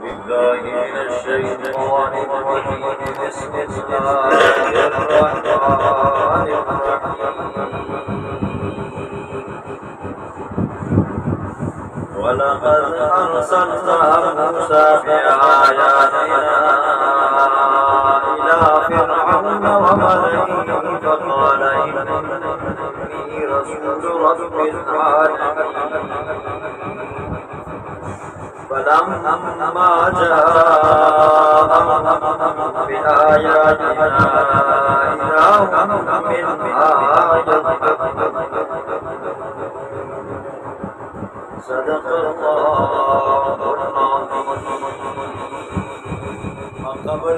بالله من الشيطان الرجيم بسم الله الرحمن الرحيم ولقد أرسلنا موسى بآياتنا إلى فرعون وملئه فقال إني رسول رب العالمين فلما جاءهم بآياتنا إذا هم منها صدق الله العظيم। قبل